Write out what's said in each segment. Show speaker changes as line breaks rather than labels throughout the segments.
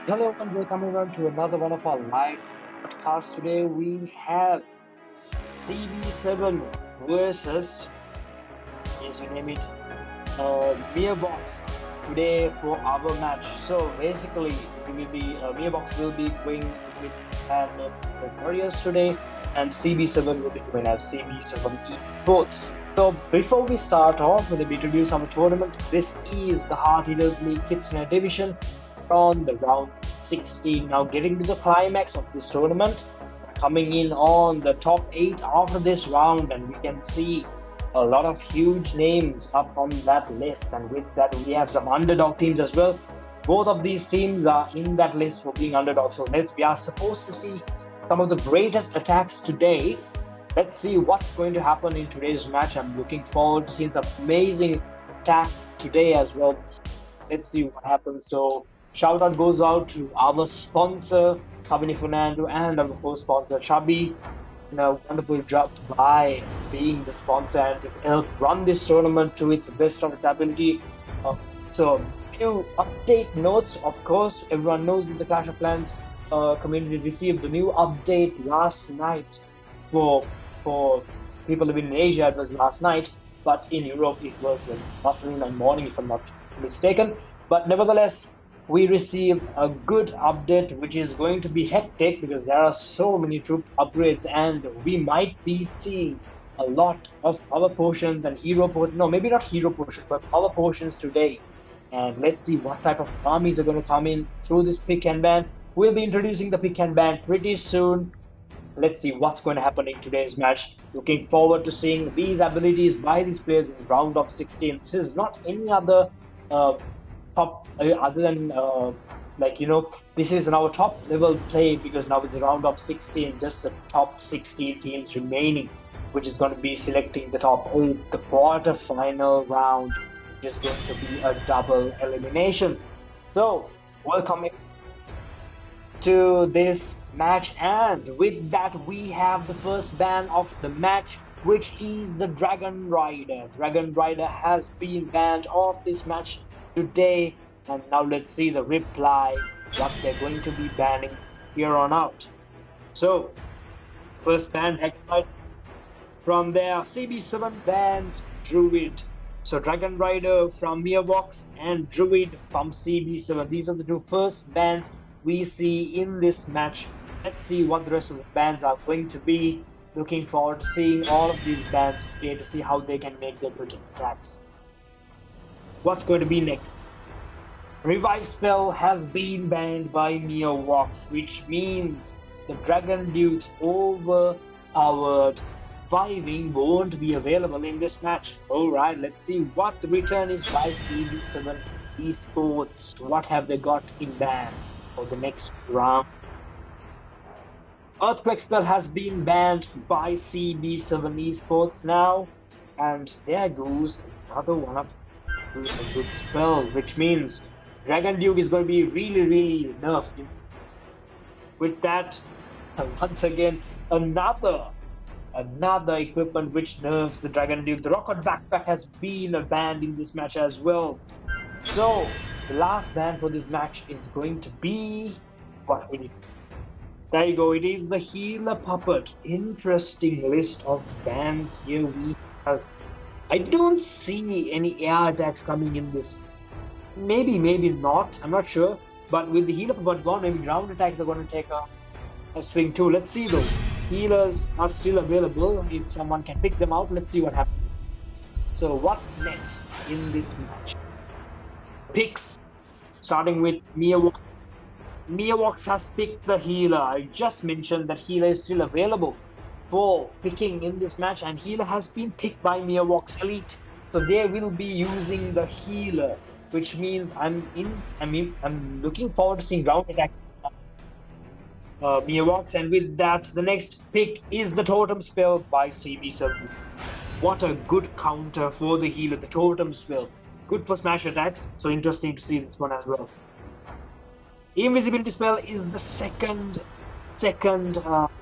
Hello and welcome everyone to another one of our live podcasts. Today we have CB7 versus, as you name it, MYRVOX today for our match. So basically, MYRVOX will be going with the Warriors today, and CB7 will be going as CB7 Esports. So before we start off with the introduce our tournament, this is the Hhl Kitsune division on the round 16. Now getting to the climax of this tournament, coming in on the top 8 after this round, and we can see a lot of huge names up on that list, and with that we have some underdog teams as well. Both of these teams are in that list for being underdogs, so we are supposed to see some of the greatest attacks today. Let's see what's going to happen in today's match. I'm looking forward to seeing some amazing attacks today as well. Let's see what happens. So shout out goes out to our sponsor Kabini Fernando and our co-sponsor Chubby. Wonderful job by being the sponsor and to help run this tournament to its best of its ability. So few update notes. Of course, everyone knows that the Clash of Clans community received the new update last night. For people living in Asia, it was last night, but in Europe it was afternoon and morning, if I'm not mistaken. But nevertheless, we received a good update, which is going to be hectic because there are so many troop upgrades, and we might be seeing a lot of power potions and hero potions. No, maybe not hero potions, but power potions today. And let's see what type of armies are going to come in through this pick and ban. We'll be introducing the pick and ban pretty soon. Let's see what's going to happen in today's match. Looking forward to seeing these abilities by these players in round of 16. This is not any other top other than this is our top level play, because now it's a round of 16, just the top 16 teams remaining, which is going to be selecting the top 8, the quarter final round, which is going to be a double elimination. So welcome to this match, and with that we have the first ban of the match, which is the Dragon Rider. Dragon Rider has been banned off this match today, and now let's see the reply, what they're going to be banning here on out. So first ban, from there CB7 bans Druid. So Dragon Rider from MYRVOX and Druid from CB7. These are the two first bans we see in this match. Let's see what the rest of the bans are going to be. Looking forward to seeing all of these bans today to see how they can make their good attacks. What's going to be next? Revive spell has been banned by MYRVOX, which means the Dragon Duke's overpowered reviving won't be available in this match. Alright, let's see what the return is by CB7 Esports. What have they got in ban for the next round? Earthquake spell has been banned by CB7 Esports now, and there goes another one of a good spell, which means Dragon Duke is going to be really nerfed. With that, once again, another equipment which nerfs the Dragon Duke. The Rocket Backpack has been banned in this match as well. So the last ban for this match is going to be what we need. There you go, it is the Healer Puppet. Interesting list of bans here we have. I don't see any air attacks coming in this. Maybe not, I'm not sure. But with the Healer Puppet gone, maybe ground attacks are going to take a swing too. Let's see though. Healers are still available. If someone can pick them out, let's see what happens. So what's next in this match? Picks, starting with MYRVOX. MYRVOX has picked the Healer. I just mentioned that Healer is still available for picking in this match, and Healer has been picked by MYRVOX Elite. So they will be using the Healer, which means I'm looking forward to seeing ground attack MYRVOX. And with that, the next pick is the Totem spell by CB7. What a good counter for the Healer, the Totem spell. Good for smash attacks, so interesting to see this one as well. Invisibility spell is the second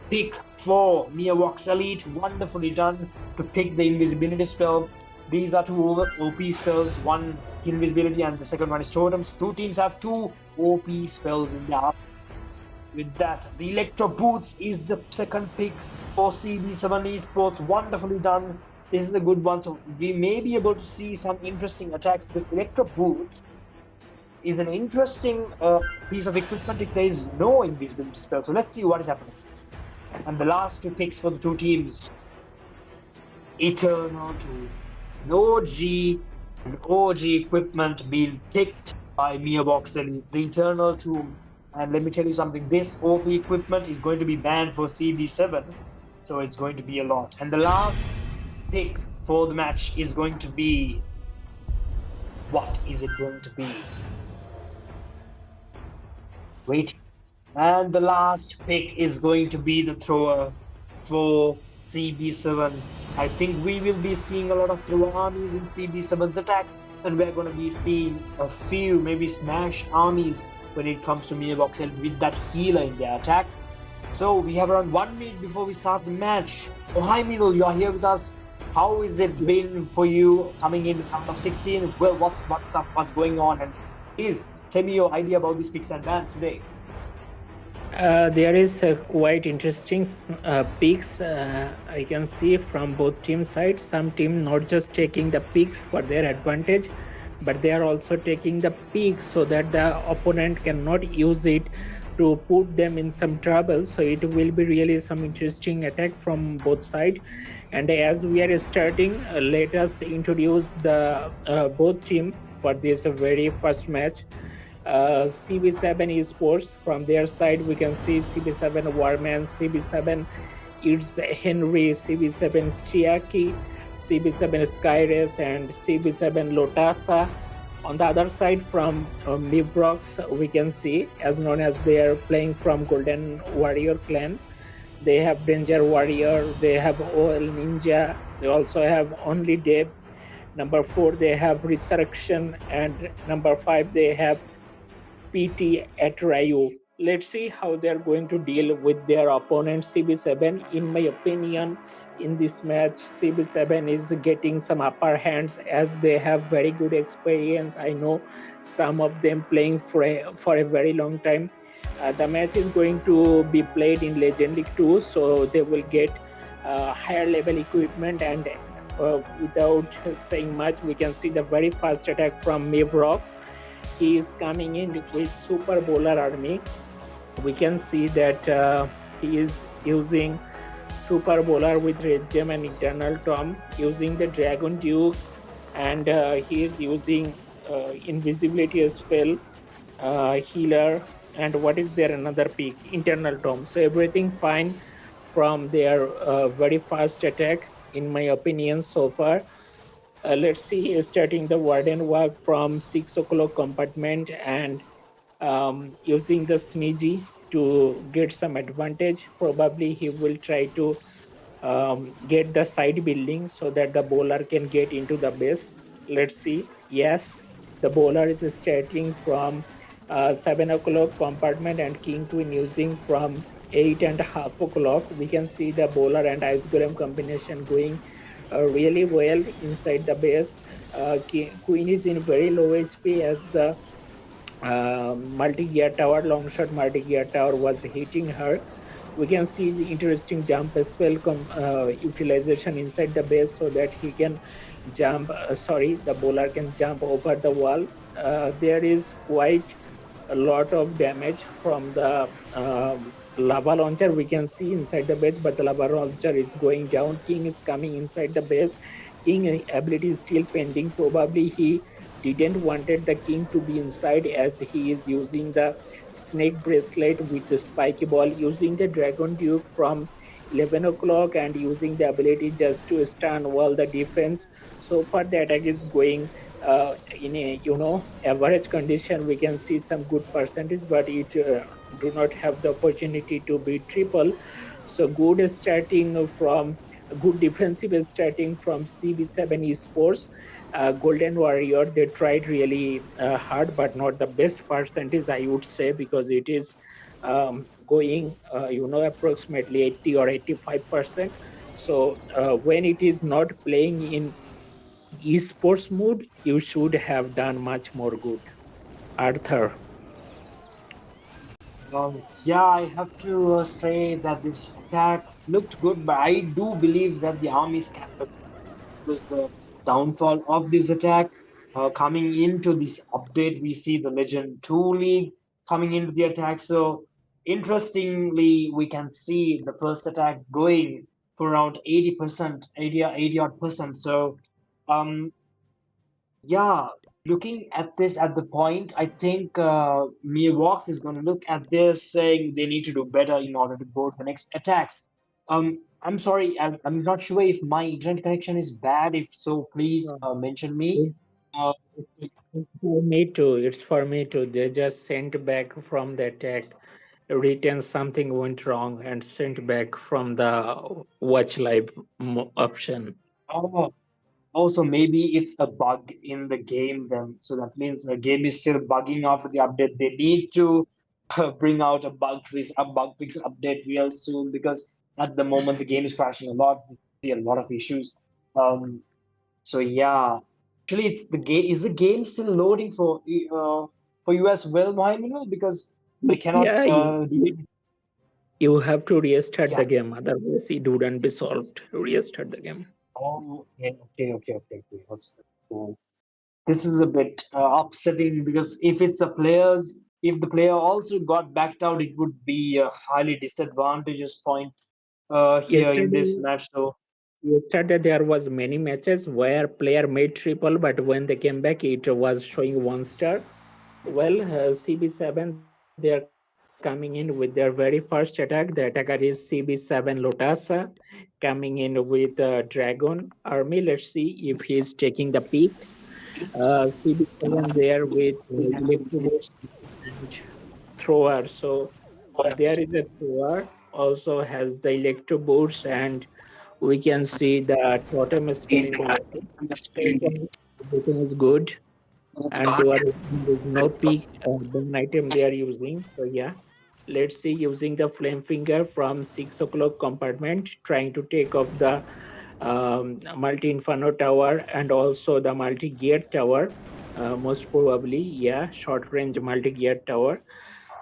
pick for MYRVOX Elite. Wonderfully done to pick the invisibility spell. These are two OP spells, one invisibility and the second one is totems. Two teams have two OP spells in the art. With that, the Electro Boots is the second pick for CB7 Esports. Wonderfully done. This is a good one. So we may be able to see some interesting attacks because Electro Boots is an interesting piece of equipment if there is no invisibility spell. So let's see what is happening. And the last two picks for the two teams, Eternal Tomb, OG and OG equipment being picked by MYRVOX ELITE, the Eternal Tomb. And let me tell you something, this OP equipment is going to be banned for CB7, so it's going to be a lot. And the last pick for the match is going to be, what is it going to be? Wait. And the last pick is going to be the thrower for CB7. I think we will be seeing a lot of thrower armies in CB7's attacks, and we're going to be seeing a few, maybe smash armies when it comes to MYRVOX ELITE with that healer in their attack. So we have around 1 minute before we start the match. Mohaiminul, you are here with us. How is it been for you coming in round of 16? Well, what's up? What's going on? And please tell me your idea about these picks and bans today.
There is quite interesting picks I can see from both team sides. Some team not just taking the picks for their advantage, but they are also taking the picks so that the opponent cannot use it to put them in some trouble. So it will be really some interesting attack from both sides. And as we are starting, let us introduce the both team for this very first match. CB7 Esports. From their side, we can see CB7 Warman, CB7 It's Henry, CB7 Jaque, CB7 Skyrace, and CB7 Lotasa. On the other side, from MYRVOX, we can see, as known as they are playing from Golden Warrior clan. They have Danger Warrior, they have OL Ninja, they also have Only Dev. Number 4, they have Resurrection, and number 5, they have PT at Ryu. Let's see how they're going to deal with their opponent CB7. In my opinion, in this match, CB7 is getting some upper hands as they have very good experience. I know some of them playing for a very long time. The match is going to be played in Legend League 2, so they will get higher level equipment. And without saying much, we can see the very first attack from MYRVOX. He is coming in with Super Bowler army. We can see that he is using Super Bowler with Red Gem and Eternal Tomb, using the Dragon Duke, and he is using Invisibility spell, Healer, and what is there another pick? Eternal Tomb. So everything fine from their very first attack, in my opinion, so far. Let's see, starting the Warden Walk from 6 o'clock compartment and using the Smidgy to get some advantage. Probably he will try to get the side building so that the bowler can get into the base. Let's see. Yes, the bowler is starting from 7 o'clock compartment and King Queen using from 8.5 o'clock. We can see the bowler and Ice Golem combination going really well inside the base. Queen is in very low HP as the multi-gear tower, long shot multi-gear tower was hitting her. We can see the interesting jump spell utilization inside the base so that he can jump, the bowler can jump over the wall. There is quite a lot of damage from the lava launcher we can see inside the base, but the lava launcher is going down. King is coming inside the base. King ability is still pending. Probably he didn't wanted the king to be inside as he is using the snake bracelet with the spiky ball, using the Dragon Duke from 11 o'clock and using the ability just to stun wall the defense. So far the attack is going in a average condition. We can see some good percentage, but it do not have the opportunity to be triple. So good starting from good defensive starting from CB7 Esports. Golden Warrior, they tried really hard, but not the best percentage, I would say, because it is going approximately 80 or 85%. So when it is not playing in esports mode, you should have done much more good. Arthur.
Yeah, I have to say that this attack looked good, but I do believe that the armies can look was the downfall of this attack. Coming into this update, we see the Legend 2 League coming into the attack. So, interestingly, we can see the first attack going for around 80%, 80 odd percent. So, um, yeah, looking at this at the point, I think MYRVOX is going to look at this saying they need to do better in order to go to the next attacks. I'm sorry, I'm not sure if my internet connection is bad. If so, please
No,
mention me.
it-
Uh,
it's for me too. It's for me too. They just sent back from the attack, written something went wrong, and sent back from the watch live option.
oh, also, maybe it's a bug in the game then. So that means the game is still bugging after the update. They need to bring out a bug fix update real soon because at the moment the game is crashing a lot. We see a lot of issues. Um, so yeah, actually, it's the game. Is the game still loading for you as well, Mohaiminul? Because I cannot
Yeah,
do it.
you have to restart
Yeah.
the game, otherwise it wouldn't be solved. Restart the game.
Oh, okay. What's the cool? This is a bit upsetting because if the player also got backed out, it would be a highly disadvantageous point here in this
Yesterday,
match. So,
yesterday there was many matches where player made triple, but when they came back, it was showing one star. Well, CB7 they are coming in with their very first attack. The attacker is CB7 Lotasa, coming in with Dragon Army. Let's see if he's taking the peaks. CB7 there with Electroboost and thrower. So there is a thrower also has the electro boots, and we can see the totem spell in the weapon. So far, everything is good, and there is no peak burn item they are using. So yeah, let's see using the flame finger from 6 o'clock compartment, trying to take off the multi inferno tower and also the multi gear tower. Most probably, yeah, short range multi gear tower,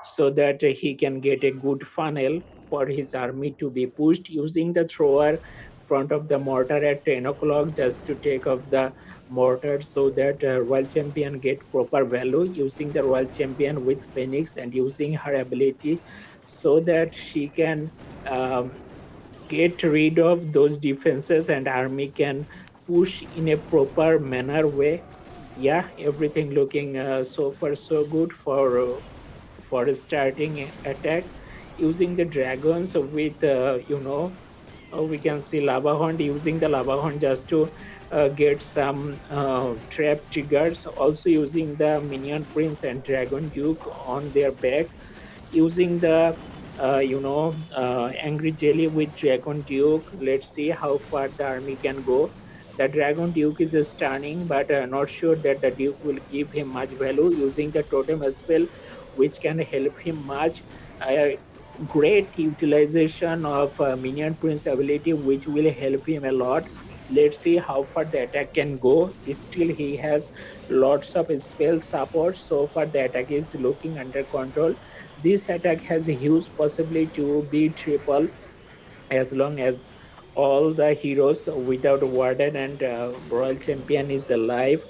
so that he can get a good funnel for his army to be pushed using the thrower front of the mortar at 10 o'clock just to take off the mortar, so that royal champion get proper value using the royal champion with phoenix and using her ability, so that she can get rid of those defenses and army can push in a proper manner way. Yeah, everything looking so far so good for starting attack using the dragons with we can see lava hunt, using the lava hunt just to get some trap triggers, also using the minion prince and dragon duke on their back, using the angry jelly with dragon duke. Let's see how far the army can go. The dragon duke is stunning, but not sure that the duke will give him much value, using the totem spell which can help him much. uh, Great utilization of minion prince ability which will help him a lot. Let's see how far the attack can go. Still he has lots of spell support. So far the attack is looking under control. This attack has a huge possibility to be triple as long as all the heroes without warden and royal champion is alive.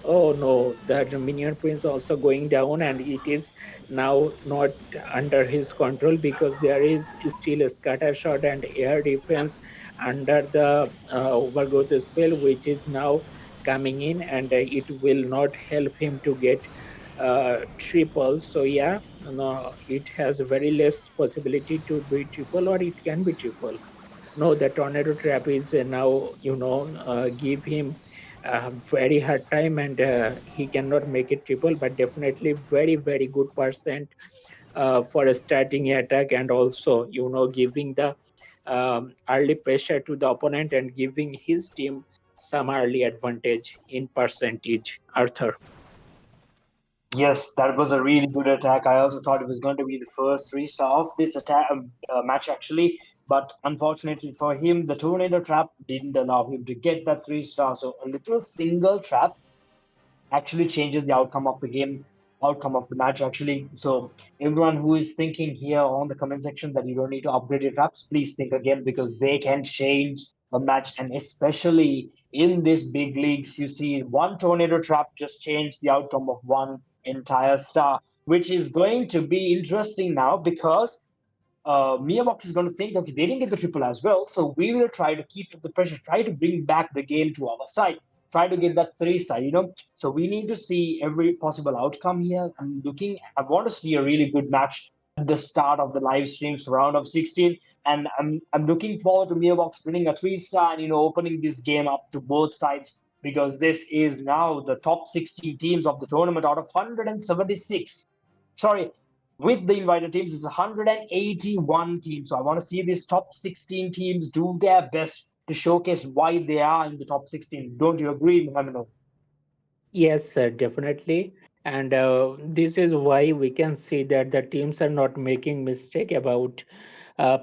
Oh no, the minion prince also going down, and it is now not under his control because there is still a scatter shot and air defense under the overgrowth spell, which is now coming in, and it will not help him to get triple. So yeah, no, it has very less possibility to be triple, or it can be triple. No, the tornado trap is now, give him a very hard time, and he cannot make it triple, but definitely very, very good percent for a starting attack, and also, giving the early pressure to the opponent and giving his team some early advantage in percentage. Arthur.
yes, that was a really good attack. I also thought it was going to be the first three-star of this match, actually. But unfortunately for him, the tornado trap didn't allow him to get that three-star. So a little single trap actually changes the outcome of the game. outcome of the match actually. So everyone who is thinking here on the comment section that you don't need to upgrade your traps, please think again because they can change a match, and especially in these big leagues, you see one tornado trap just changed the outcome of one entire star, which is going to be interesting now because MYRVOX is going to think, okay, they didn't get the triple as well, so we will try to keep up the pressure, try to bring back the game to our side, try to get that three side, you know. So we need to see every possible outcome here. I want to see a really good match at the start of the live streams round of 16, and I'm looking forward to MYRVOX winning a three-star and opening this game up to both sides because this is now the top 16 teams of the tournament out of 176. Sorry, with the invited teams, it's 181 teams. So I want to see these top 16 teams do their best to showcase why they are in the top 16. Don't you agree, Mohaiminul?
Yes, sir, definitely. And this is why we can see that the teams are not making mistake about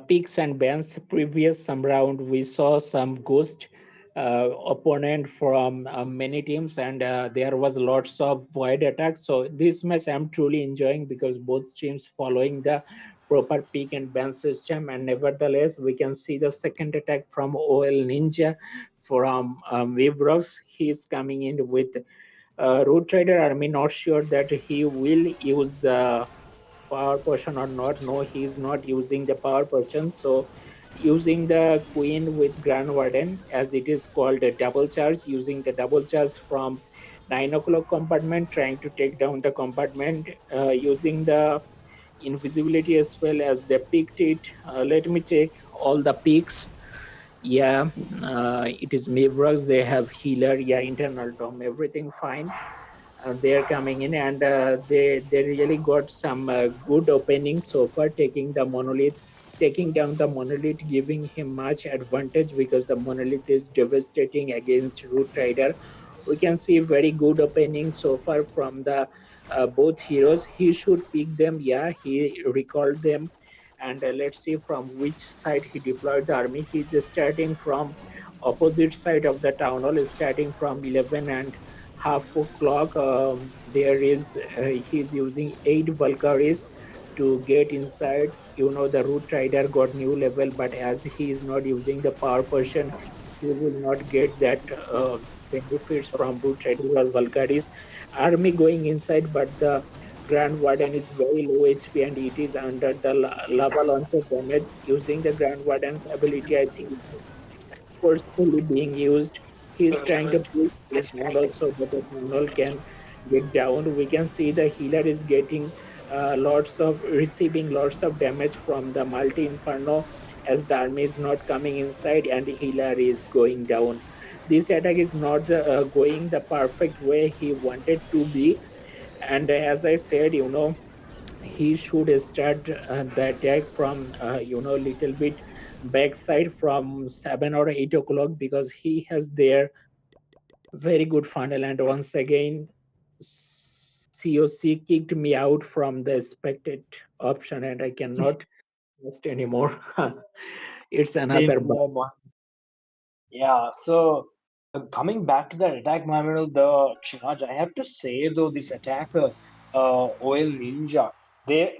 picks and bans. Previous some round, we saw some ghost opponent from many teams, and there was lots of void attacks. So this match I'm truly enjoying because both teams following the proper pick and ban system. And nevertheless, we can see the second attack from OL Ninja from Vivrox. He's coming in with Root Rider Army, not sure that he will use the power potion or not. No, he is not using the power potion. So, using the Queen with Grand Warden, as it is called a double charge, using the double charge from 9 o'clock compartment, trying to take down the compartment, using the invisibility as well as they picked it. Let me check all the picks. Yeah, it is MYRVOX. They have healer, yeah, internal tom, everything fine. They're coming in, and they really got some good openings so far, taking down the monolith, giving him much advantage because the monolith is devastating against Root Rider. We can see very good openings so far from the both heroes. He should pick them. Yeah, he recalled them, and let's see from which side he deployed the army. He's starting from opposite side of the town hall, starting from 11 and half o'clock. There is he's using 8 Valkyries to get inside. The Root Rider got new level, but as he is not using the power potion, he will not get that benefits from Root Rider or Valkyries. Army going inside, but the Grand Warden is very low HP and it is under the lava launcher damage. Using the Grand Warden's ability, I think forcefully being used. He is trying to push his tunnel so that the tunnel can get down. We can see the healer is getting receiving lots of damage from the multi inferno as the army is not coming inside and the healer is going down. This attack is not going the perfect way he wanted to be, and as I said, he should start the attack from little bit backside from 7 or 8 o'clock because he has their very good funnel. And once again, COC kicked me out from the expected option and I cannot test anymore. It's
Same
another bug.
here, yeah, so coming back to that attack, Mohaiminul, the charge, I have to say though, this attacker, Oil Ninja, the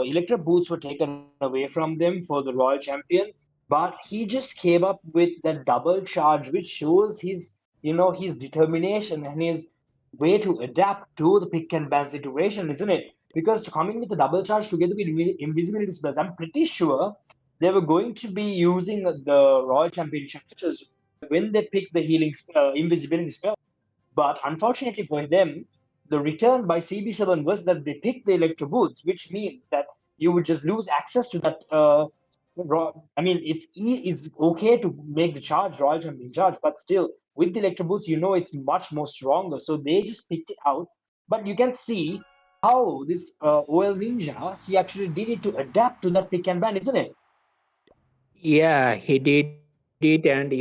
electro boots were taken away from them for the Royal Champion, but he just came up with that double charge, which shows his determination and his way to adapt to the pick and ban situation, isn't it? Because coming with the double charge together with invisibility spells, I'm pretty sure they were going to be using the Royal Championship matches when they picked the invisibility spell. But unfortunately for them, the return by CB7 was that they picked the Electro Boots, which means that you would just lose access to that. I mean, it's okay to make the charge, Royal Champion charge, but still, with the Electro Boots, it's much more stronger. So they just picked it out. But you can see how this OL Ninja, he actually did it to adapt to that pick and ban, isn't it?
Yeah, he did it, and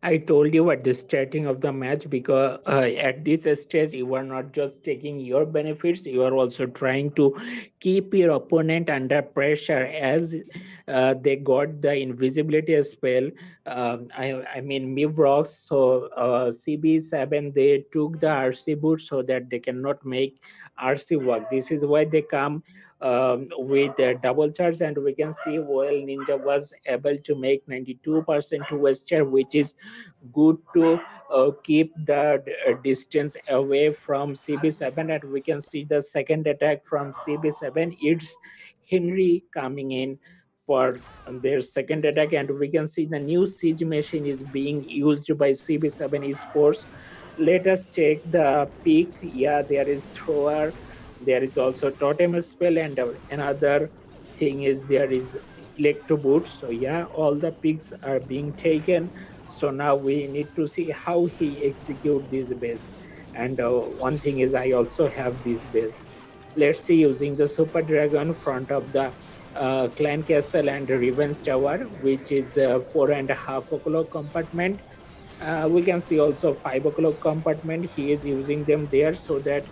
I told you at the starting of the match because at this stage you are not just taking your benefits, you are also trying to keep your opponent under pressure as they got the invisibility spell. I mean MYRVOX, so CB7 they took the RC boot so that they cannot make RC work. This is why they come with double charge, and we can see Royal Ninja was able to make 92% to Wester, which is good to keep the distance away from CB7. And we can see the second attack from CB7. It's Henry coming in for their second attack, and we can see the new siege machine is being used by CB7 Esports. Let us check the peak. Yeah, there is thrower, there is also totem spell, and another thing is there is electro boots. So yeah, all the picks are being taken. So now we need to see how he execute this base. And one thing is I also have this base. Let's see, using the super dragon front of the clan castle and revenge tower, which is 4.5 o'clock compartment. We can see also 5 o'clock compartment. He is using them there, so that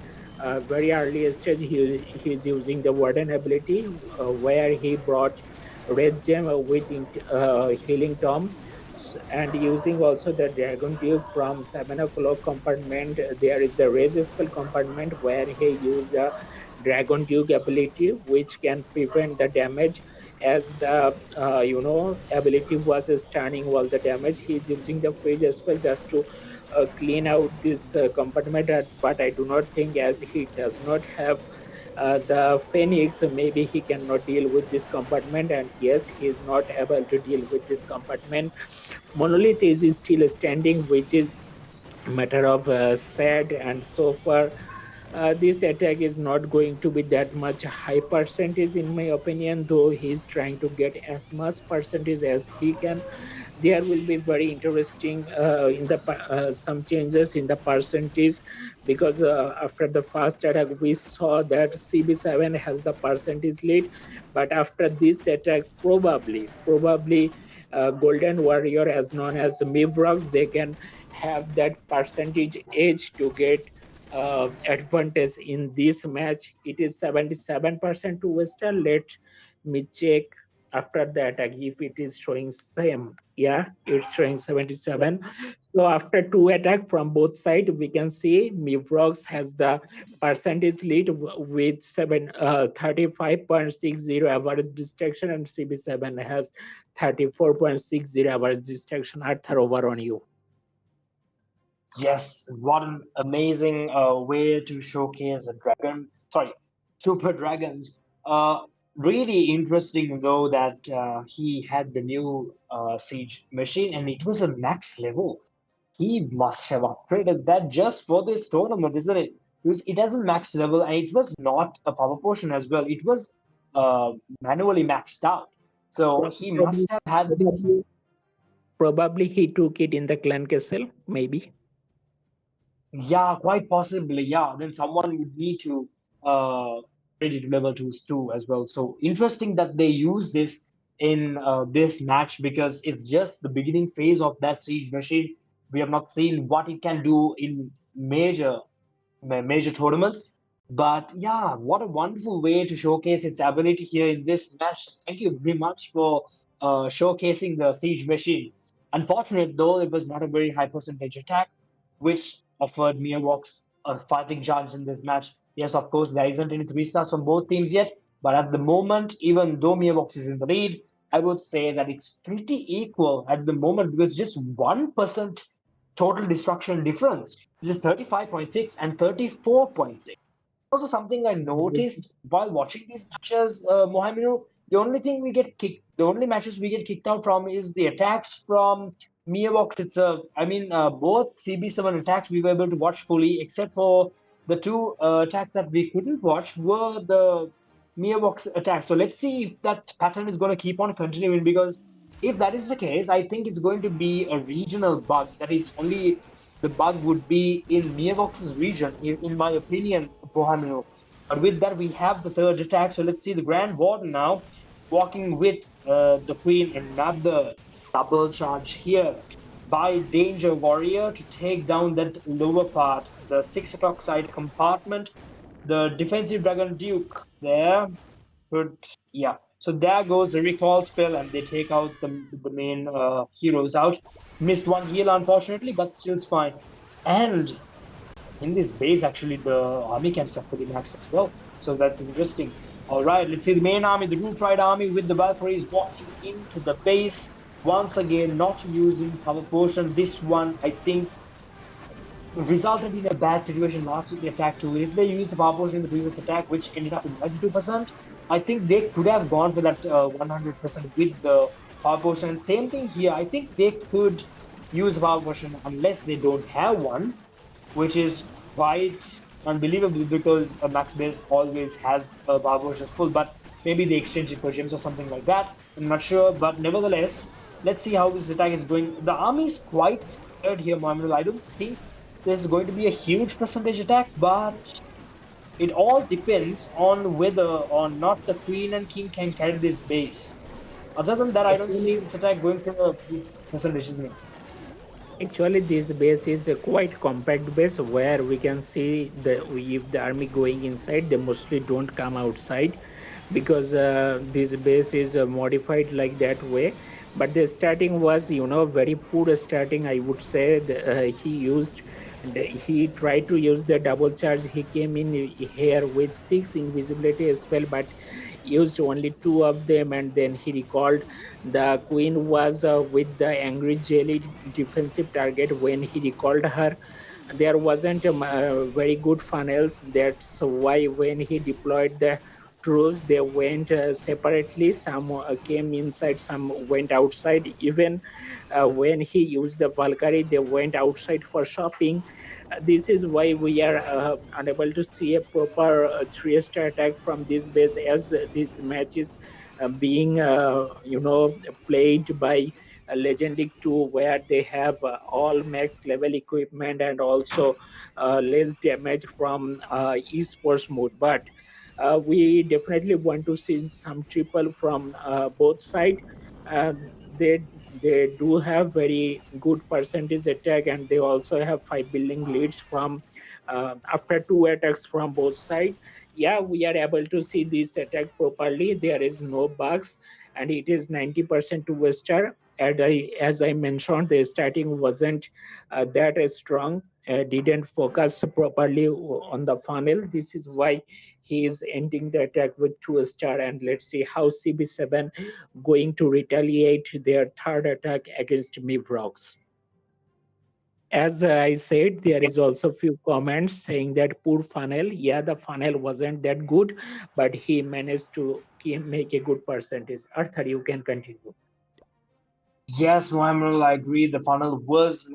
very early stage he is using the warden ability, where he brought red gem with healing tom. And using also the dragon tube from 7 o'clock compartment. There is the rage spell compartment where he used the dragon duke ability, which can prevent the damage, as the ability was stunning all the damage. He's using the freeze spell just to clean out this compartment. But I do not think, as he does not have the phoenix, maybe he cannot deal with this compartment. And yes, he is not able to deal with this compartment. Monolith is still standing, which is matter of sad. And so far this attack is not going to be that much high percentage in my opinion, though he's trying to get as much percentage as he can. There will be very interesting in the some changes in the percentage, because after the first attack we saw that CB7 has the percentage lead, but after this attack probably Golden Warrior, as known as MYRVOX, they can have that percentage edge to get advantage in this match. It is 77% to Western. Let me check after the attack if it is showing same. Yeah, it's showing 77. So after two attack from both sides, we can see MYRVOX has the percentage lead with 35.60 average distraction, and CB7 has 34.60 average distraction. Arthur, over on you.
Yes, what an amazing way to showcase a dragon. Sorry, super dragons. Really interesting though that he had the new siege machine and it was a max level. He must have upgraded that just for this tournament, isn't it? Because it has a max level and it was not a power potion as well. It was manually maxed out. So he must have had this.
Probably he took it in the clan castle, maybe.
Yeah, quite possibly. Yeah, then someone would need to ready to level 2s too as well. So interesting that they use this in this match because it's just the beginning phase of that siege machine. We have not seen what it can do in major tournaments. But yeah, what a wonderful way to showcase its ability here in this match. Thank you very much for showcasing the siege machine. Unfortunate though, it was not a very high percentage attack, which offered MYRVOX a fighting chance in this match. Yes, of course, there isn't any 3 stars from both teams yet, but at the moment, even though MYRVOX is in the lead, I would say that it's pretty equal at the moment because just 1% total destruction difference, which is 35.6 and 34.6. Also, something I noticed while watching these matches, Mohaiminul, the only matches we get kicked out from is the attacks from MYRVOX itself. I mean, both CB7 attacks we were able to watch fully, except for the two attacks that we couldn't watch were the MYRVOX attacks. So let's see if that pattern is going to keep on continuing, because if that is the case, I think it's going to be a regional bug. That is, only the bug would be in MYRVOX's region, in my opinion, Bohemio. But with that, we have the third attack. So let's see the Grand Warden now walking with the Queen. Another double charge here by Danger Warrior to take down that lower part, the 6 o'clock side compartment. The defensive Dragon Duke there. Good, yeah. So there goes the recall spell, and they take out the main heroes out. Missed one heal, unfortunately, but still it's fine. And in this base, actually, the army camps are fully maxed as well. So that's interesting. All right, let's see the main army, the Root Ride army with the Valkyries walking into the base. Once again, not using power potion. This one, I think, resulted in a bad situation last week in attack 2. If they used the power potion in the previous attack, which ended up in 92%, I think they could have gone for that 100% with the power potion. And same thing here. I think they could use a power potion unless they don't have one, which is quite unbelievable because a max base always has a power potion full, but maybe they exchange it for gems or something like that. I'm not sure, but nevertheless, let's see how this attack is going. The army is quite scared here, Mohaiminul. I don't think this is going to be a huge percentage attack, but it all depends on whether or not the queen and king can carry this base. Other than that, I don't see
Actually,
this attack going for a big percentage, isn't it?
Actually, this base is a quite compact base where we can see if the army going inside, they mostly don't come outside because this base is modified like that way. But the starting was, very poor starting. I would say he tried to use the double charge. He came in here with 6 invisibility spell, but used only 2 of them, and then he recalled the queen was with the angry jelly defensive target. When he recalled her, there wasn't very good funnels. That's why when he deployed the troops, they went separately. Some came inside, some went outside. Even when he used the Valkyrie, they went outside for shopping. This is why we are unable to see a proper 3-star attack from this base, as this match is being played by Legendic 2, where they have all max level equipment and also less damage from esports mode. But we definitely want to see some triple from both sides. uh, they do have very good percentage attack, and they also have 5 building leads from after 2 attacks from both sides. Yeah, we are able to see this attack properly. There is no bugs, and it is 90% to star. And as I mentioned, the starting wasn't that strong, didn't focus properly on the funnel. This is why he is ending the attack with 2-star. And let's see how CB7 going to retaliate their third attack against MYRVOX. As I said, there is also few comments saying that poor funnel. Yeah, the funnel wasn't that good, but he managed to make a good percentage. Arthur, you can continue.
Yes, Mohaiminul, I agree. The funnel was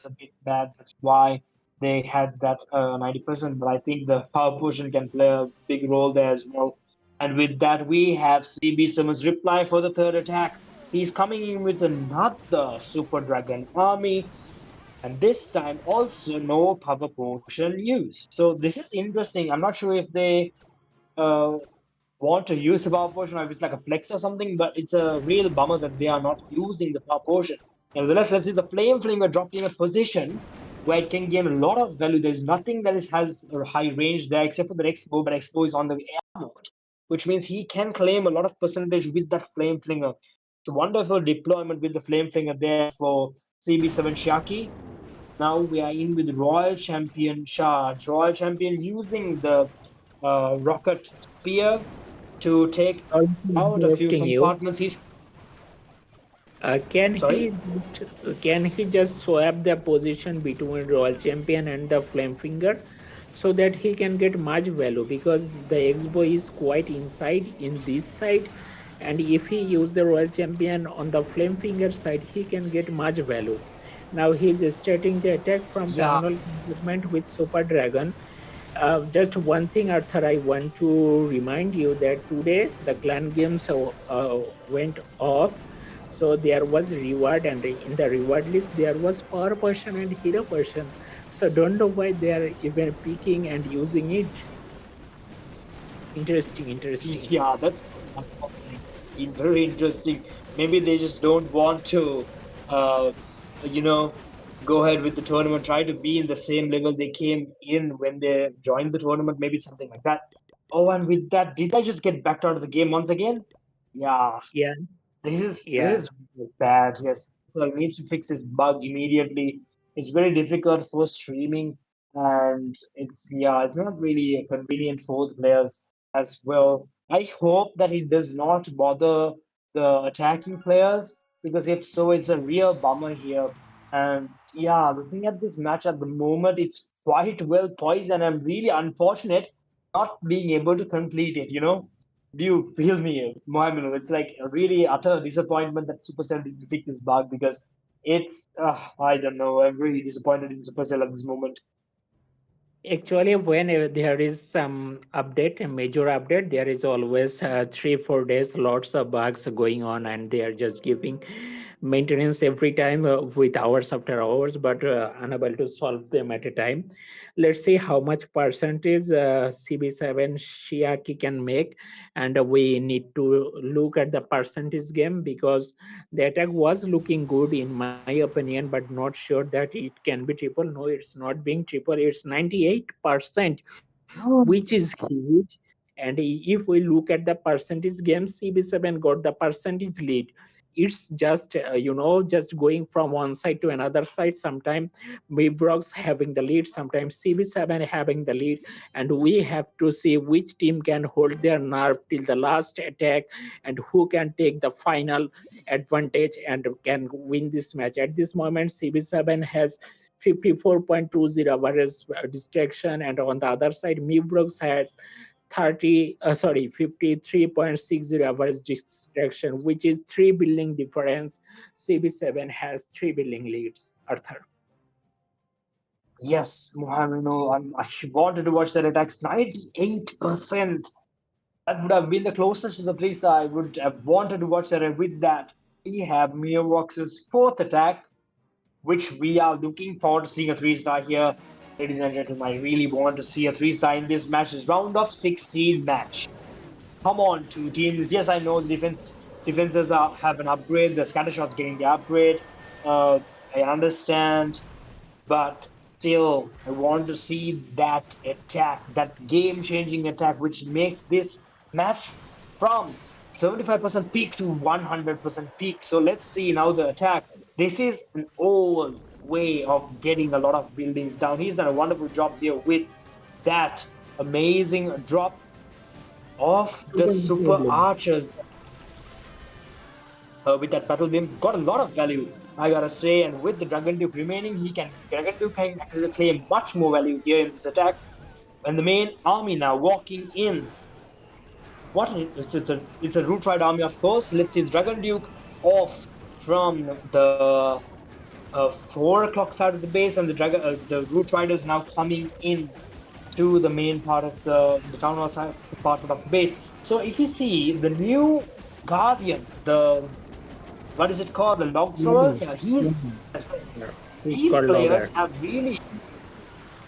a bit bad. That's why they had that 90%. But I think the power potion can play a big role there as well. And with that, we have CB7's reply for the third attack. He's coming in with another Super Dragon army, and this time also no power potion use. So this is interesting. I'm not sure if they uh, want to use the power potion or if it's like a flex or something, but it's a real bummer that they are not using the power potion. Nevertheless, let's see the flame flinger dropped in a position where it can gain a lot of value. There's nothing that has a high range there except for the Expo, but Expo is on the air mode, which means he can claim a lot of percentage with that flame flinger. It's a wonderful deployment with the flame flinger there for CB7 Jaque. Now we are in with Royal Champion Charge. Royal Champion using the rocket spear to take
Also
out a few
interrupting you.
compartments. He's
Can
sorry.
he just swap the position between Royal Champion and the Flame Finger, so that he can get much value, because the X-Boy is quite inside in this side, and if he use the Royal Champion on the Flame Finger side, he can get much value. Now he is starting the attack from
Yeah,
Town Hall Movement with Super Dragon. Just one thing, Arthur, I want to remind you that today the clan games went off. So there was reward, and in the reward list there was power person and hero person. So don't know why they are even picking and using it. Interesting, interesting.
yeah, that's very interesting. Maybe they just don't want to, uh, you know, go ahead with the tournament. Try to be in the same level they came in when they joined the tournament. Maybe something like that. Oh, and with that, did I just get backed out of the game once again? Yeah,
Yeah,
this
yeah.
is bad. Yes, so I need to fix this bug immediately. It's very difficult for streaming, and it's not really convenient for the players as well. I hope that it does not bother the attacking players, because if so, it's a real bummer here. And yeah, looking at this match at the moment, it's quite well poised, and I'm really unfortunate not being able to complete it. Do you feel me, Mohaiminul? It's like a really utter disappointment that Supercell didn't fix this bug, because I don't know. I'm really disappointed in Supercell at this moment.
Actually, when there is some update, a major update, there is always 3 4 days, lots of bugs going on, and they are just giving maintenance every time with hours after hours, but unable to solve them at a time. Let's see how much percentage CB7 Shiaki can make, and we need to look at the percentage game, because the attack was looking good in my opinion, but not sure that it can be triple. No, it's not being triple, it's 98%, which is huge. And if we look at the percentage game, CB7 got the percentage lead. It's just just going from one side to another side. Sometimes MYRVOX having the lead, sometimes CB7 having the lead, and we have to see which team can hold their nerve till the last attack, and who can take the final advantage and can win this match. At this moment, CB7 has 54.20 average distraction, and on the other side, MYRVOX has 53.60 average distraction, which is 3 billion difference. CB7 has 3 billion leads. Arthur.
Yes, I wanted to watch that attacks. 98%. That would have been the closest to the three star. I would have wanted to watch that. And with that, we have MYRVOX's fourth attack, which we are looking forward to seeing a three-star here. Ladies and gentlemen, I really want to see a three-star in this match. This round of 16 match. Come on, two teams. Yes, I know the defenses have an upgrade. The scatter shots getting the upgrade. I understand, but still, I want to see that attack, that game-changing attack, which makes this match from 75% peak to 100% peak. So let's see now the attack. This is an old way of getting a lot of buildings down. He's done a wonderful job there with that amazing drop of the super archers with that battle beam. Got a lot of value, I gotta say. And with the Dragon Duke remaining, Dragon Duke can actually claim much more value here in this attack. And the main army now walking in. It's a Root Ride army, of course. Let's see the Dragon Duke off from the 4 o'clock side of the base, and the Root Riders now coming in to the main part of the town hall side part of the base. So if you see the new Guardian, the what is it called? The log thrower? Yeah, these players have really,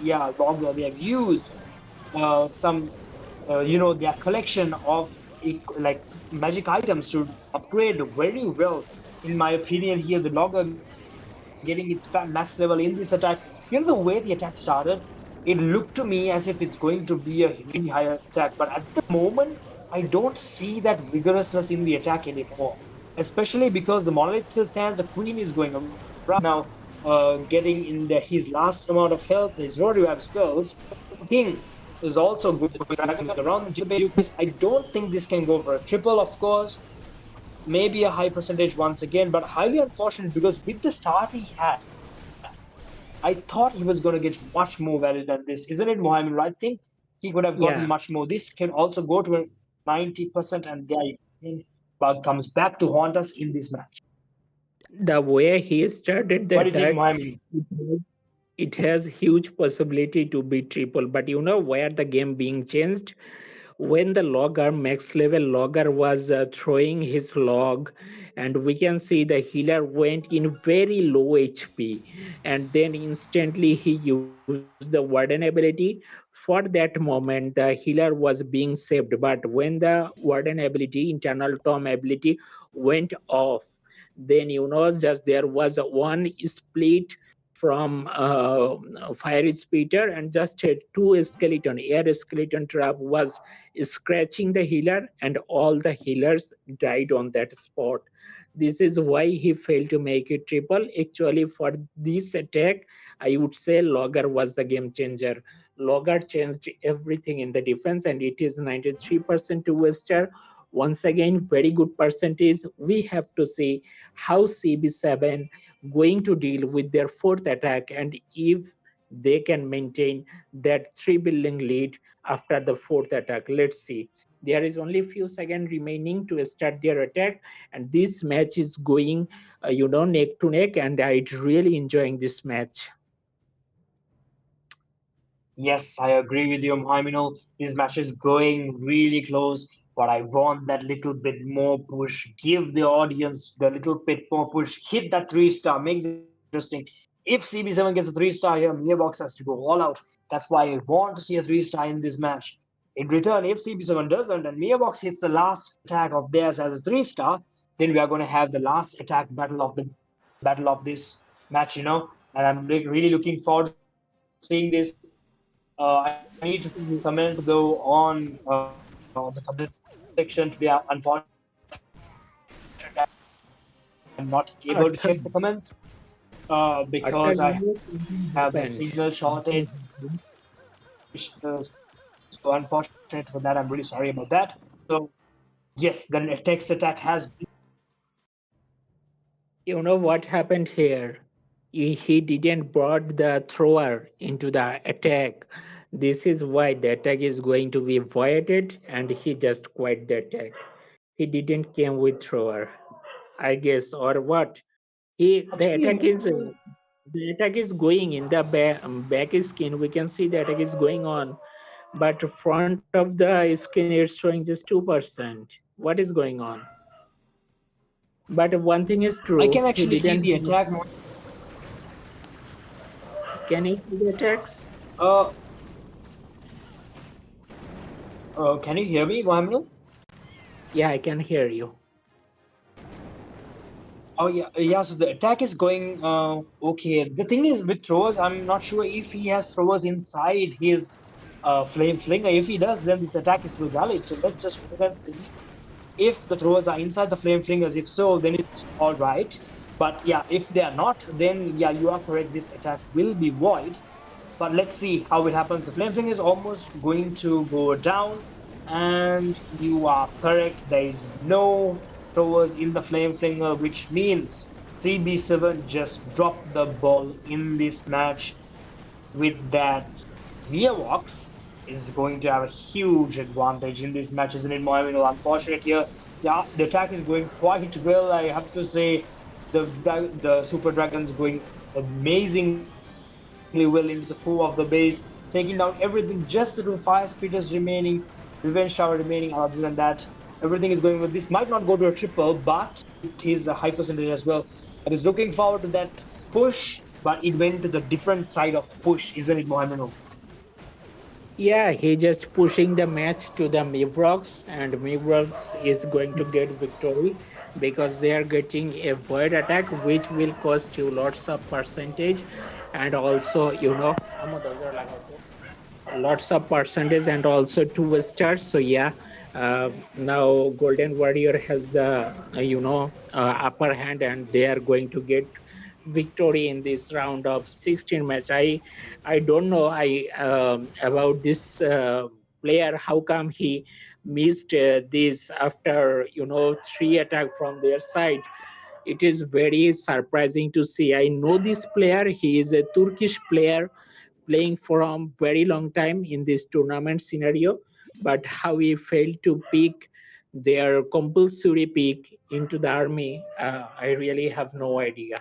yeah, logger. They have used some, their collection of like magic items to upgrade very well. In my opinion, here the logger getting its max level in this attack. The way the attack started, it looked to me as if it's going to be a really higher attack. But at the moment, I don't see that vigorousness in the attack anymore. Especially because the monolith still stands, the queen is going around now, getting in his last amount of health, his rodeo have spells. King is also good around the base. I don't think this can go for a triple, of course. Maybe a high percentage once again, but highly unfortunate, because with the start he had, I thought he was going to get much more value than this, isn't it, Mohammed? I think he could have gotten
Yeah,
much more. This can also go to a 90%, and the bug comes back to haunt us in this match.
the way he started the
What do you think,
attack,
Mohammed?
it has huge possibility to be triple. But you know where the game being changed? When the logger, max level logger, was throwing his log, and we can see the healer went in very low HP, and then instantly he used the warden ability. For that moment the healer was being saved, but when the warden ability, internal tom ability, went off, then just there was a one split from fire speeder, and just two skeleton air skeleton trap was scratching the healer, and all the healers died on that spot. This is why he failed to make it triple. Actually, for this attack, I would say Logger was the game changer. Logger changed everything in the defense, and it is 93% to Wester. Once again, very good percentage. We have to see how CB7 going to deal with their fourth attack, and if they can maintain that 3 building lead after the fourth attack. Let's see. There is only few seconds remaining to start their attack, and this match is going, neck to neck, and I really enjoying this match.
Yes, I agree with you, Mohaiminul. This match is going really close, but I want that little bit more push. Give the audience the little bit more push. Hit that 3 star. Make this interesting. If CB7 gets a 3 star here, MYRVOX has to go all out. That's why I want to see a 3 star in this match. In return, if CB7 doesn't and MYRVOX hits the last attack of theirs as a 3 star, then we are going to have the last attack battle of this match. And I'm really looking forward to seeing this. I need to comment though on the comment section. We are unfortunately I'm not able to check the comments because I
Arthur,
have the signal
Arthur,
shortage.
something happened. Something happened.
So unfortunate for that. I'm really sorry about that. So yes, the next attack has been.
You know what happened here? He didn't brought the thrower into the attack. This is why the attack is going to be voided, and he just quit the attack. He didn't came with thrower, I guess, or what? He
Actually,
the attack is going in the back skin. We can see the attack is going on, but front of the skin is showing just 2%. What is going on? But one thing is
I can
true, he
actually see
didn't.
the attack.
Can you see the attacks?
Uh, can you hear me, Mohammed?
Yeah, I can hear you.
Oh yeah. So the attack is going okay. The thing is with throwers, I'm not sure if he has throwers inside his flame flinger. If he does, then this attack is still valid. So let's just wait and see if the throwers are inside the flame flingers. If so, then it's all right. But yeah, if they are not, then yeah, you are correct. This attack will be void. But let's see how it happens. The flame flinger is almost going to go down, and you are correct. There is no throwers in the flame flinger, which means CB7 just dropped the ball in this match. With that, MYRVOX is going to have a huge advantage in this match, isn't it, Mohaiminul? Unfortunate here. Yeah, the attack is going quite well. I have to say, the Super Dragons going amazingly well into the core of the base, taking down everything. Just the 2 fire speeders remaining, revenge shower remaining. Other than that, everything is going well. This might not go to a triple, but it is a high percentage as well. I was looking forward to that push, but it went to the different side of push, isn't it, Mohammed?
Yeah, he just pushing the match to the MYRVOX, and MYRVOX is going to get victory because they are getting a void attack, which will cost you lots of percentage, and also lots of percentage and also 2 stars. So yeah, now Golden Warrior has the upper hand, and they are going to get victory in this round of 16 match. I don't know I about this player, how come he missed this after 3 attack from their side. It is very surprising to see. I know this player, he is a Turkish player playing from very long time in this tournament scenario, but how he failed to pick their compulsory pick into the army, I really have no idea.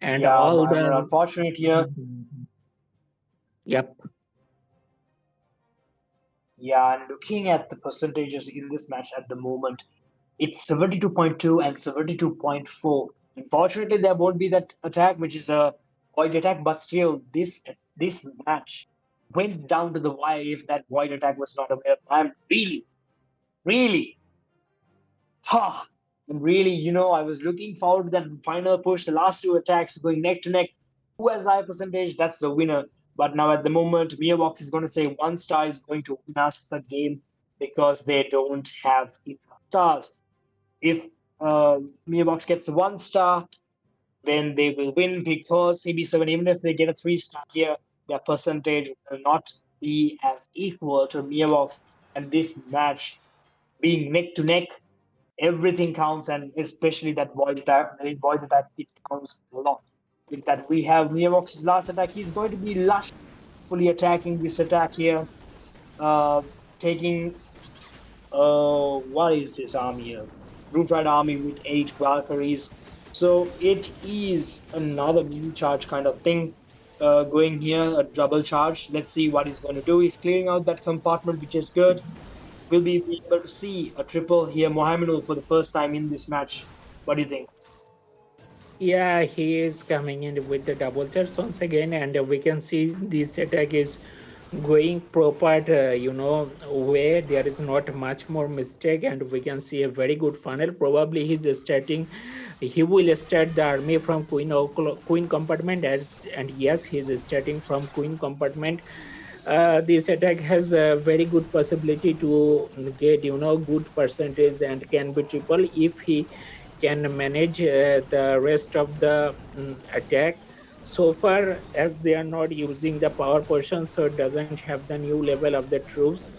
And
Yeah,
all
Mohammed,
the
unfortunate here.
yep.
Yeah, and looking at the percentages in this match at the moment, it's 72.2 and 72.4. Unfortunately, there won't be that attack, which is a void attack, but still, this match went down to the wire if that void attack was not available. I'm really, ha! And really, I was looking forward to that final push, the last 2 attacks going neck to neck. Who has high percentage? That's the winner. But now at the moment, MYRVOX is going to say 1 star is going to win us the game because they don't have enough stars. If MYRVOX gets a 1-star, then they will win because CB7, even if they get a 3-star here, their percentage will not be as equal to MYRVOX. And this match being neck to neck, everything counts, and especially that void attack, it counts a lot. With that, we have MYRVOX's last attack. He's going to be Lush fully attacking this attack here, uh, taking what is this army here? Root Rider army with 8 Valkyries. So it is another mini charge kind of thing. Going here, a double charge. Let's see what he's going to do. He's clearing out that compartment, which is good. We'll be able to see a triple here, Mohaiminul, for the first time in this match. What do you think?
Yeah, he is coming in with the double charge once again, and we can see this attack is going proper, way. There is not much more mistake, and we can see a very good funnel. Probably he will start the army from Queen compartment, and yes, he is starting from Queen compartment. This attack has a very good possibility to get good percentage and can be triple if he can manage the rest of the attack. So far as they are not using the power portion, so it doesn't have the new level of the troops,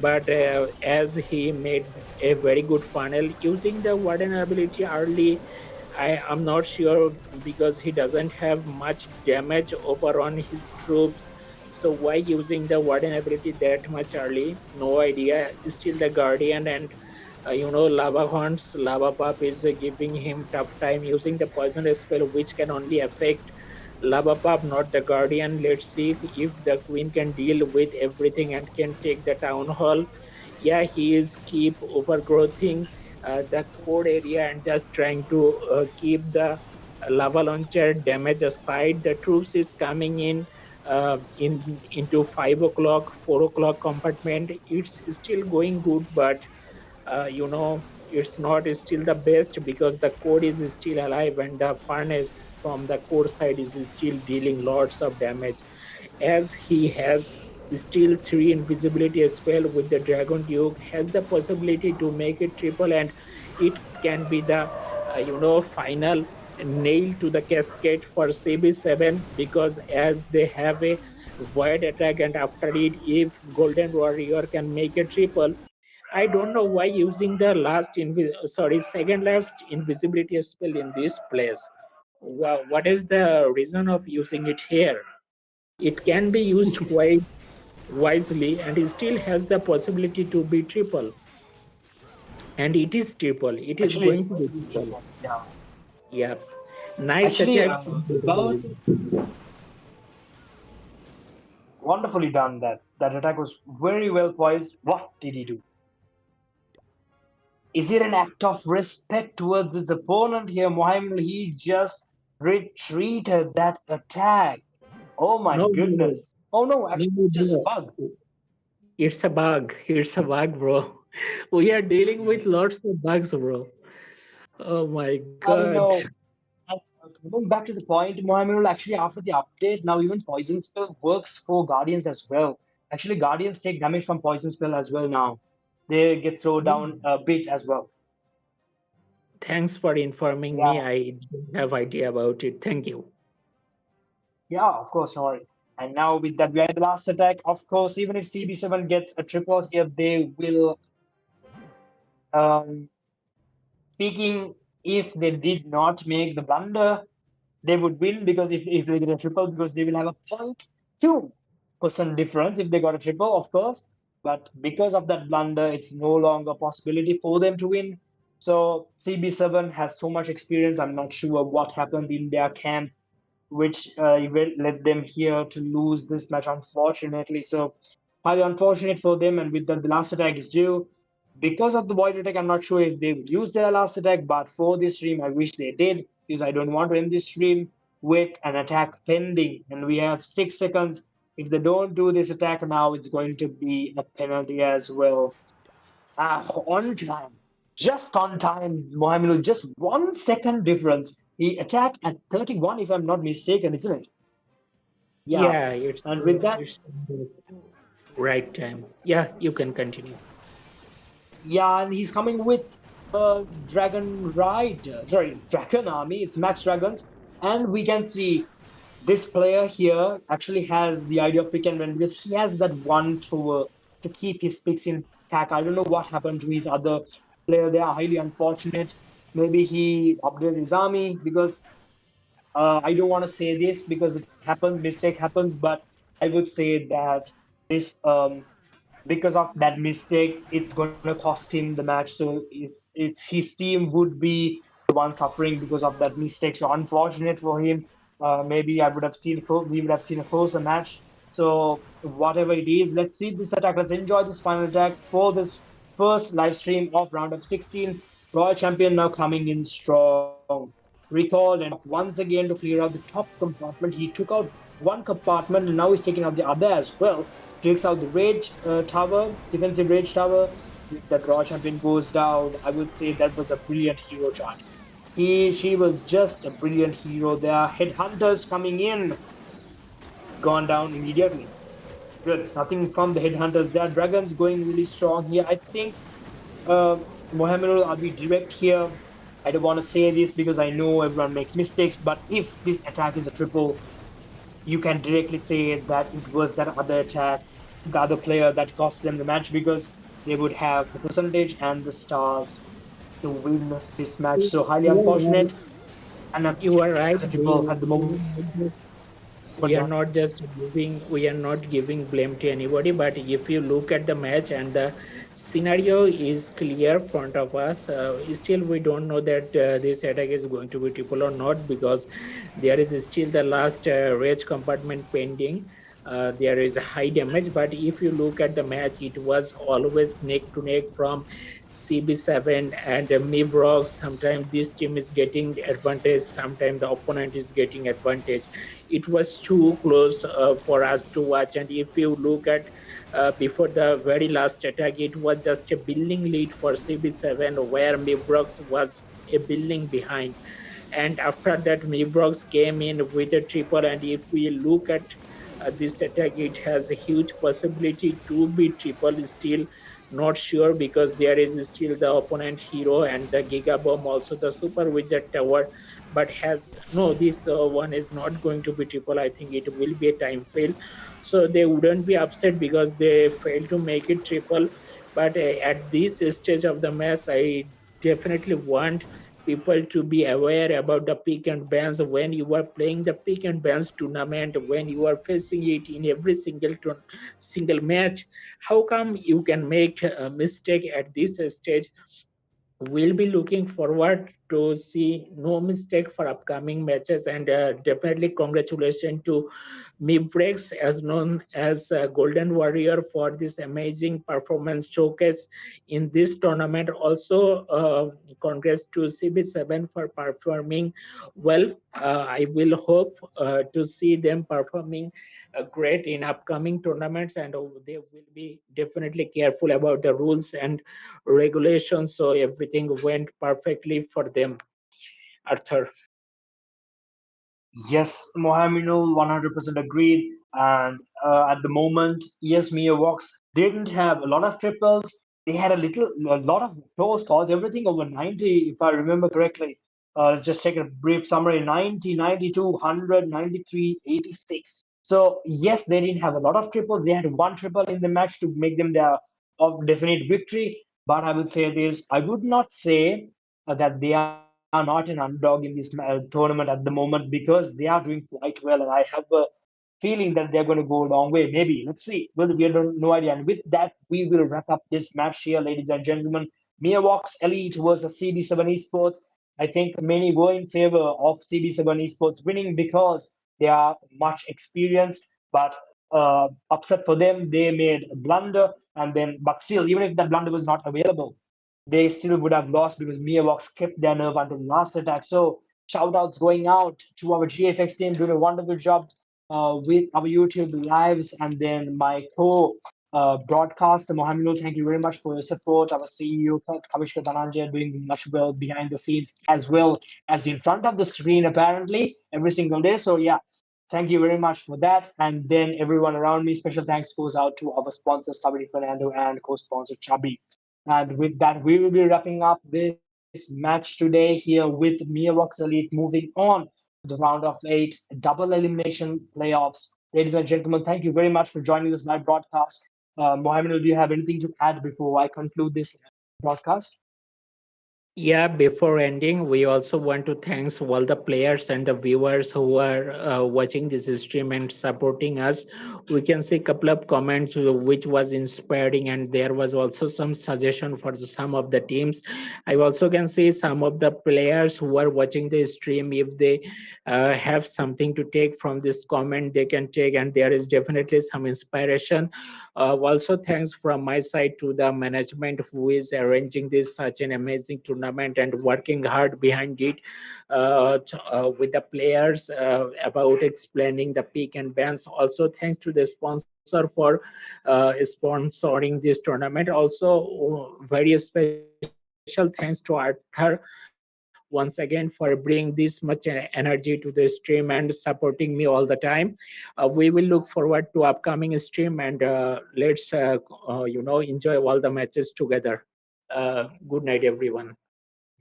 but as he made a very good funnel using the warden ability early, I'm not sure because he doesn't have much damage over on his troops. So why using the warden ability that much early? No idea. Still the guardian and lava horns, lava pup is giving him tough time using the poison spell, which can only affect lava pup, not the guardian. Let's see if the queen can deal with everything and can take the town hall. Yeah, he is keep overgrowthing the core area and just trying to keep the lava launcher damage aside. The troops is coming in into 5 o'clock, 4 o'clock compartment. It's still going good, but it's not still the best because the core is still alive and the furnace from the core side is still dealing lots of damage, as he has still 3 invisibility spell with the Dragon Duke, has the possibility to make it triple, and it can be the final nail to the cascade for CB7, because as they have a void attack, and after it, if Golden Warrior can make a triple, I don't know why using the second last invisibility spell in this place. What is the reason of using it here? It can be used quite wisely, and it still has the possibility to be triple. And it is triple. It is
Actually,
going to be triple.
yeah.
Yeah. Nice
Actually,
attack.
about wonderfully done. That attack was very well poised. What did he do? Is it an act of respect towards his opponent here, Mohaiminul? He just retreated that attack. Oh my
No, no,
goodness. Oh no,
no,
actually,
no,
just a
bro.
bug.
It's a bug. It's a bug, bro. We are dealing with lots of bugs, bro. Oh my
I
god.
know. And, Coming back to the point, Mohaiminul, actually, after the update, now even Poison Spell works for Guardians as well. Actually, Guardians take damage from Poison Spell as well now. They get slowed down a bit as well.
Thanks for informing me.
Yeah,
I didn't have idea about it. Thank you.
yeah, of course, no worries. And now with that, we are in the last attack. Of course, even if CB7 gets a triple here, they will um, speaking, if they did not make the blunder, they would win because if they get a triple, because they will have a 0.2% difference if they got a triple, of course. But because of that blunder, it's no longer a possibility for them to win. So CB7 has so much experience. I'm not sure what happened in their camp, which led them here to lose this match, unfortunately. So highly unfortunate for them. And with that, the last attack is due. Because of the void attack, I'm not sure if they would use their last attack, but for this stream, I wish they did, because I don't want to end this stream with an attack pending. And we have 6 seconds. If they don't do this attack now, it's going to be a penalty as well. On time. Just on time, Mohaiminul. Just 1 second difference. He attacked at 31, if I'm not mistaken, isn't it? Yeah.
Yeah,
And with that,
it's right time. Yeah, you can continue.
yeah, and he's coming with Dragon Ride, Dragon Army. It's Max Dragons, and we can see this player here actually has the idea of pick and run because he has that one thrower to keep his picks intact. I don't know what happened to his other player. They are highly unfortunate. Maybe he upgraded his army because I don't want to say this because it happens, mistake happens, but I would say that this because of that mistake, it's going to cost him the match. So it's his team would be the one suffering because of that mistake. So unfortunate for him. Maybe we would have seen a closer match. So whatever it is, let's see this attack. Let's enjoy this final attack for this first live stream of round of 16. Royal champion now coming in strong. Recalled and once again to clear out the top compartment. He took out one compartment and now he's taking out the other as well. Takes out the rage tower, defensive rage tower. That Raw champion goes down. I would say that was a brilliant hero charge. She was just a brilliant hero. There are headhunters coming in, gone down immediately. Good. Nothing from the headhunters. There are dragons going really strong here. I think Mohaiminul, I'll be direct here. I don't want to say this because I know everyone makes mistakes, but if this attack is a triple, you can directly say that it was that other attack, the other player that cost them the match because they would have the percentage and the stars to win this match. So highly unfortunate. And
You
if
are
this
right.
is a triple at the moment,
We are not just we are not giving blame to anybody, but if you look at the match and the scenario is clear front of us, still we don't know that this attack is going to be triple or not because there is still the last rage compartment pending. There is a high damage, but if you look at the match, it was always neck to neck from CB7 and MYRVOX. Sometimes this team is getting advantage, sometimes the opponent is getting advantage. It was too close for us to watch. And if you look at before the very last attack, it was just a building lead for CB7 where MYRVOX was a building behind. And after that, MYRVOX came in with a triple. And if we look at this attack, it has a huge possibility to be triple. Still not sure because there is still the opponent hero and the Giga Bomb, also the Super Wizard Tower. But has no, this one is not going to be triple. I think it will be a time fail. So they wouldn't be upset because they failed to make it triple. But at this stage of the match, I definitely want people to be aware about the pick and bans when you are playing the pick and bans tournament, when you are facing it in every single match. How come you can make a mistake at this stage? We'll be looking forward to see no mistake for upcoming matches. And definitely congratulations to MYRVOX, as known as Golden Warrior, for this amazing performance showcase in this tournament. Also, congrats to CB7 for performing well. I will hope to see them performing great in upcoming tournaments, and they will be definitely careful about the rules and regulations, so everything went perfectly for them. Arthur.
yes, Mohaiminul 100% agreed. And at the moment, yes, MYRVOX didn't have a lot of triples. They had a lot of close calls, everything over 90, if I remember correctly. Let's just take a brief summary: 90, 92, 100, 93, 86. So, yes, they didn't have a lot of triples. They had one triple in the match to make them their of definite victory. But I would say this: I would not say that they are not an underdog in this tournament at the moment because they are doing quite well, and I have a feeling that they're going to go a long way. Maybe. Let's see. Well, we have no idea. And with that, we will wrap up this match here, ladies and gentlemen. MYRVOX Elite versus CB7 Esports. I think many go in favor of CB7 Esports winning because they are much experienced. But upset for them, they made a blunder, and then, but still, even if that blunder was not available, they still would have lost because MYRVOX kept their nerve until the last attack. So shout outs going out to our GFX team doing a wonderful job with our YouTube lives, and then my co broadcaster Mohaiminul. Thank you very much for your support. Our CEO Kavishka Dhananjay doing much well behind the scenes as well as in front of the screen apparently every single day. So yeah, thank you very much for that. And then everyone around me, special thanks goes out to our sponsors Kabaddi Fernando and co-sponsor Chubby. And with that, we will be wrapping up this match today here with MYRVOX Elite moving on to the round of 8 double elimination playoffs. Ladies and gentlemen, thank you very much for joining this live broadcast. Mohaiminul, do you have anything to add before I conclude this broadcast?
Yeah, before ending, we also want to thanks all the players and the viewers who are watching this stream and supporting us. We can see a couple of comments which was inspiring, and there was also some suggestion for some of the teams. I also can see some of the players who are watching the stream. If they have something to take from this comment, they can take, and there is definitely some inspiration. Also, thanks from my side to the management who is arranging this such an amazing tournament and working hard behind it with the players about explaining the peak and bans. Also, thanks to the sponsor for sponsoring this tournament. Also, very special thanks to Arthur once again for bringing this much energy to the stream and supporting me all the time. We will look forward to upcoming stream, and let's enjoy all the matches together. Good night, everyone.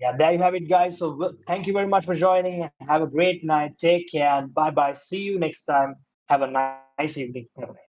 Yeah, there you have it, guys. So thank you very much for joining. Have a great night. Take care and bye bye. See you next time. Have a nice evening. Bye.